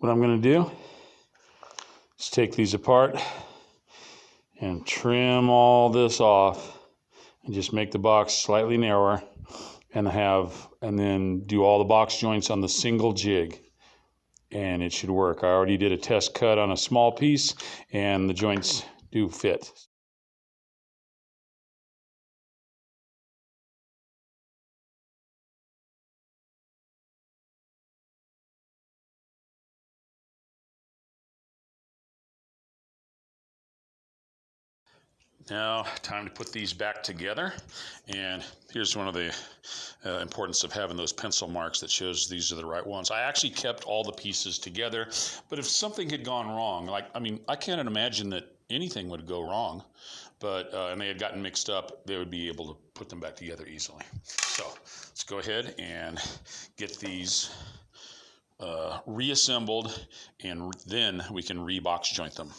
What I'm going to do is take these apart and trim all this off and just make the box slightly narrower and then do all the box joints on the single jig, and it should work. I already did a test cut on a small piece and the joints do fit. Now, time to put these back together, and here's one of the importance of having those pencil marks that shows these are the right ones. I actually kept all the pieces together, but if something had gone wrong, I can't imagine that anything would go wrong, but and they had gotten mixed up, they would be able to put them back together easily. So let's go ahead and get these reassembled, and then we can re-box joint them.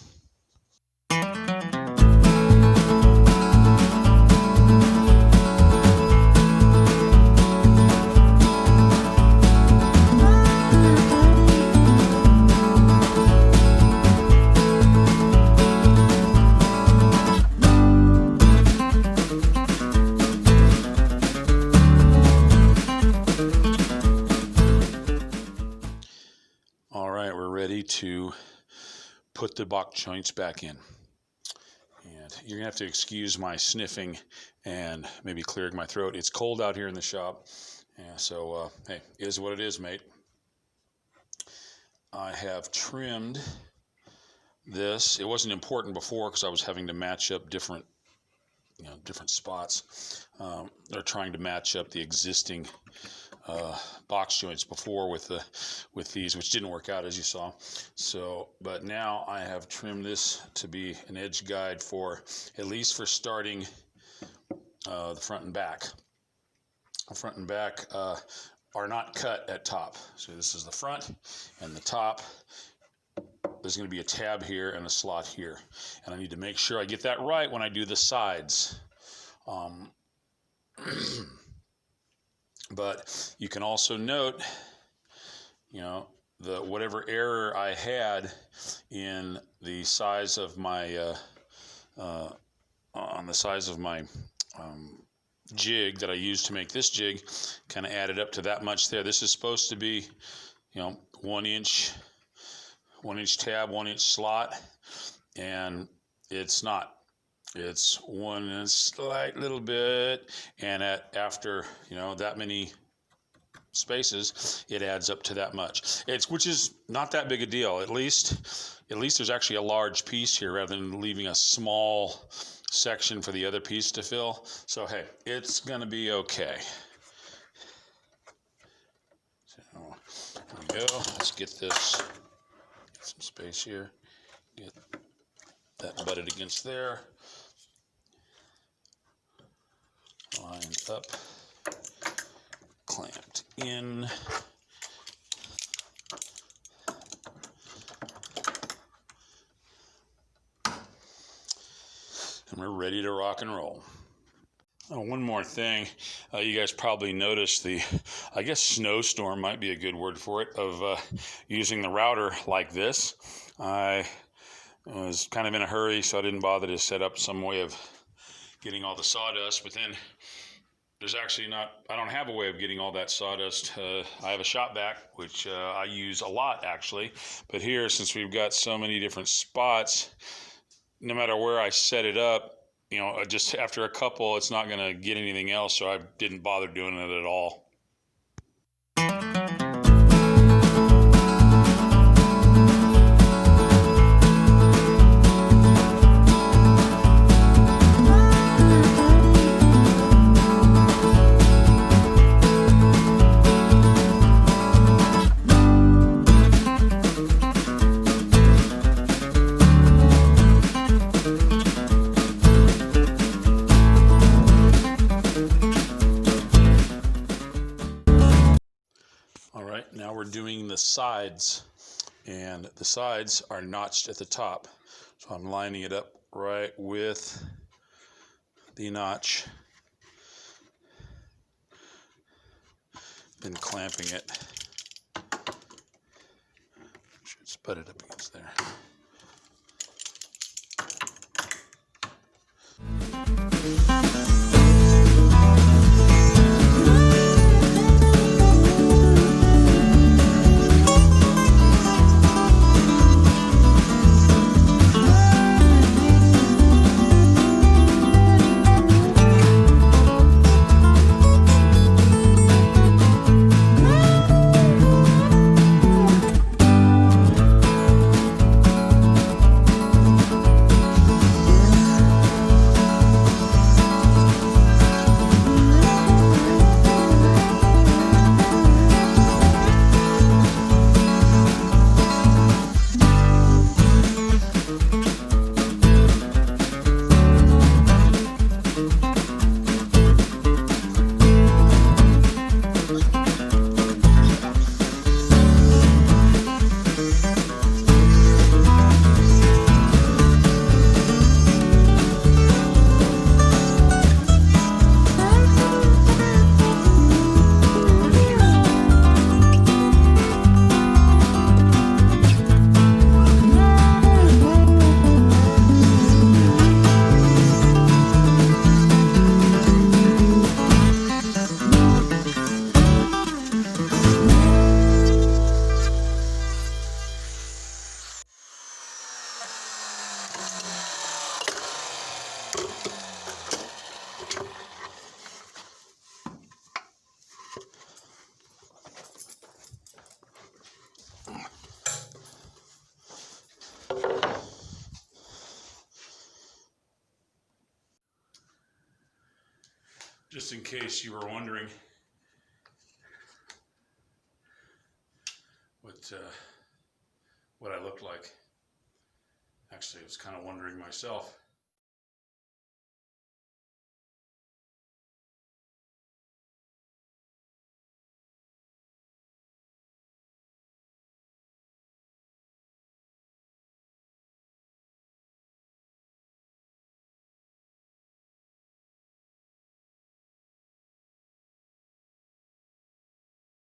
All right, we're ready to put the box joints back in. And you're gonna have to excuse my sniffing and maybe clearing my throat. It's cold out here in the shop. Yeah, so, hey, it is what it is, mate. I have trimmed this. It wasn't important before because I was having to match up different spots. They're trying to match up the existing box joints before with these, which didn't work out, as you saw. So, but now I have trimmed this to be an edge guide for, at least for starting the front and back. The front and back are not cut at top. So this is the front and the top. There's going to be a tab here and a slot here, and I need to make sure I get that right when I do the sides. But you can also note, the whatever error I had in the size of my on the size of my jig that I used to make this jig, kind of added up to that much there. This is supposed to be, 1 inch tab, 1 inch slot, and it's not. It's one and a slight little bit, and after that many spaces, it adds up to that much. Which is not that big a deal. At least there's actually a large piece here rather than leaving a small section for the other piece to fill. So hey, it's gonna be okay. So there we go. Let's get this. Get some space here. Get that butted against there. Lined up, clamped in. And we're ready to rock and roll. Oh, one more thing. You guys probably noticed I guess snowstorm might be a good word for it, of using the router like this. I was kind of in a hurry, so I didn't bother to set up some way of getting all the sawdust, but then there's actually I don't have a way of getting all that sawdust. I have a shop vac, which I use a lot actually, but here, since we've got so many different spots, no matter where I set it up, just after a couple, it's not gonna get anything else, so I didn't bother doing it at all. Now we're doing the sides, and the sides are notched at the top. So I'm lining it up right with the notch, then clamping it. Should spud it up against there. Just in case you were wondering what I looked like. Actually, I was kind of wondering myself.